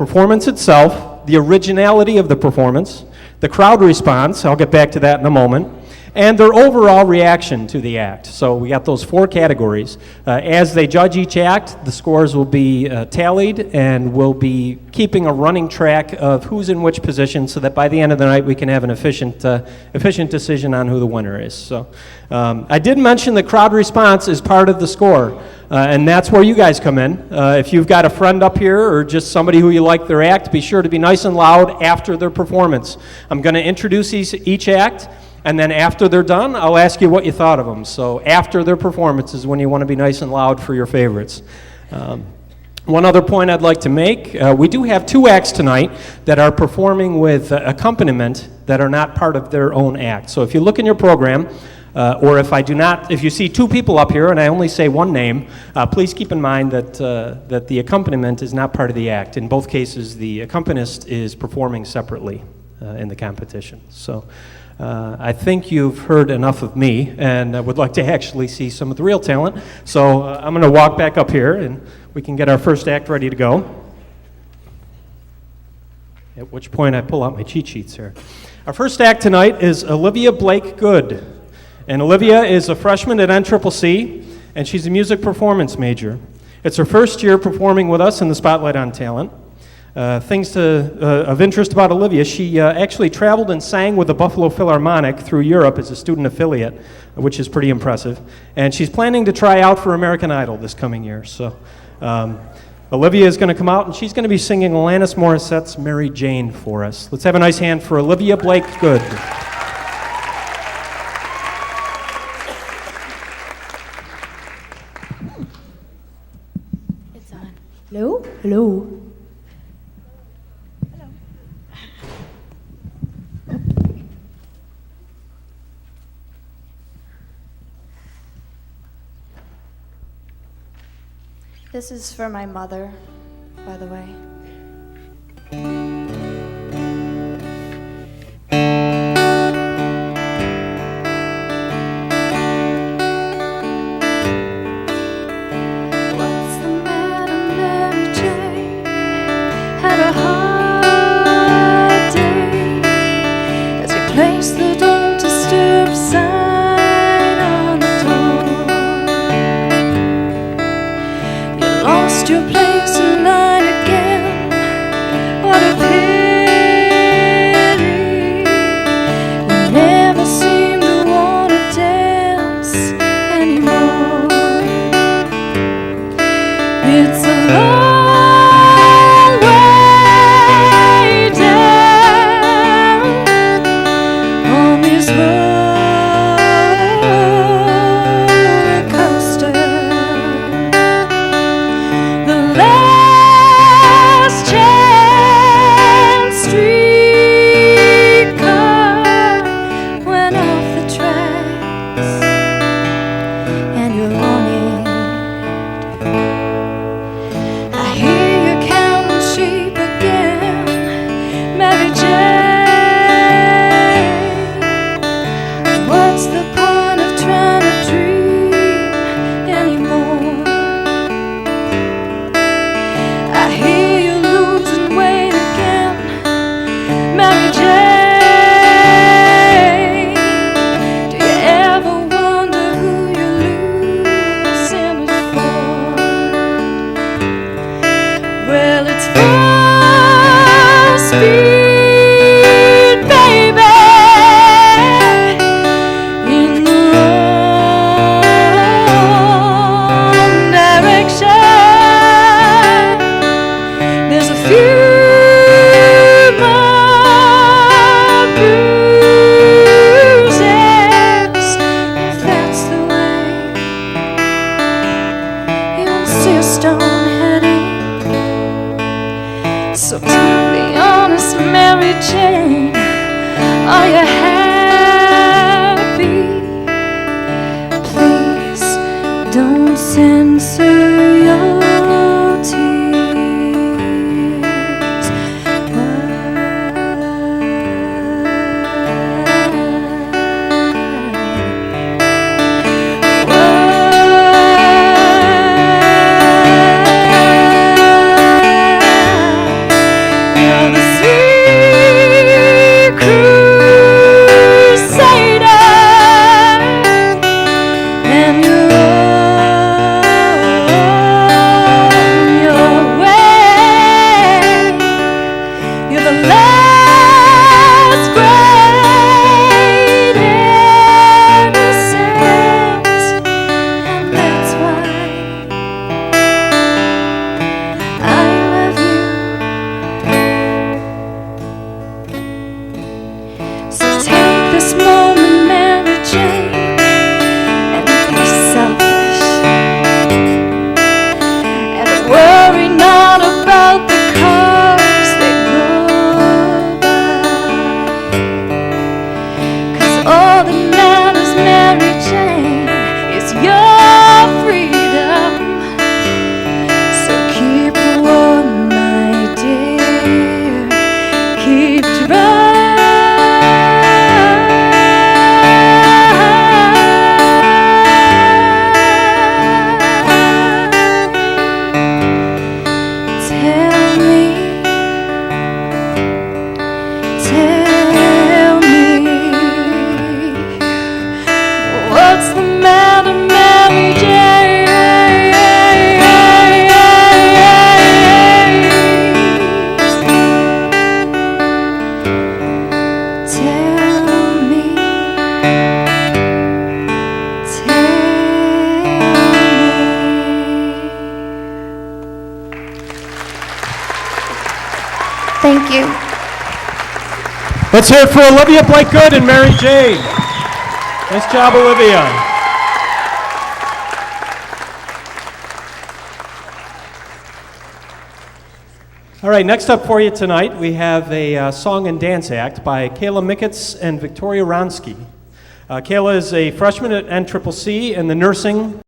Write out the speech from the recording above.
performance itself, the originality of the performance, the crowd response, I'll get back to that in a moment, and their overall reaction to the act. So we got those 4 categories. As they judge each act, the scores will be tallied, and we'll be keeping a running track of who's in which position so that by the end of the night we can have an efficient decision on who the winner is. So I did mention the crowd response is part of the score, and that's where you guys come in. If you've got a friend up here or just somebody who you like their act, be sure to be nice and loud after their performance. I'm going to introduce each act, and then after they're done, I'll ask you what you thought of them. So after their performance is when you want to be nice and loud for your favorites. One other point I'd like to make, we do have 2 acts tonight that are performing with accompaniment that are not part of their own act. So if you look in your program, or if you see 2 people up here and I only say one name, please keep in mind that the accompaniment is not part of the act. In both cases, the accompanist is performing separately in the competition. So I think you've heard enough of me, and I would like to actually see some of the real talent. So I'm going to walk back up here, and we can get our first act ready to go. At which point I pull out my cheat sheets here. Our first act tonight is Olivia Goode. And Olivia is a freshman at NCCC, and she's a music performance major. It's her first year performing with us in the Spotlight on Talent. Things of interest about Olivia, she actually traveled and sang with the Buffalo Philharmonic through Europe as a student affiliate, which is pretty impressive. And she's planning to try out for American Idol this coming year. So Olivia is going to come out, and she's going to be singing Alanis Morissette's Mary Jane for us. Let's have a nice hand for Olivia Goode. It's on. Hello? Hello? This is for my mother, by the way. What's the matter, Mary Jane? Had a hard day as we placed the don't disturb sign on the door. Lost your place in line again. What a pity. You never seem to want to dance anymore. It's a long way down on this roller coaster. Last chance streetcar went off the tracks, and you're on it. I hear you counting sheep again, Mary Jane. What's the point of trying to dream anymore? I hear you losing weight again, Mary Jane. Do you ever wonder who you're losing it for? Well, it's full speed, baby, in the wrong direction. There's a few more bruises, if that's the way you insist on heading. So to be honest, Mary Jane, are you happy? Please don't censor your tears. Thank you. Let's hear it for Olivia Goode and Mary Jane. Nice job, Olivia. All right, next up for you tonight, we have a song and dance act by Kayla Micketts and Victoria Ronsky. Kayla is a freshman at NCCC in the nursing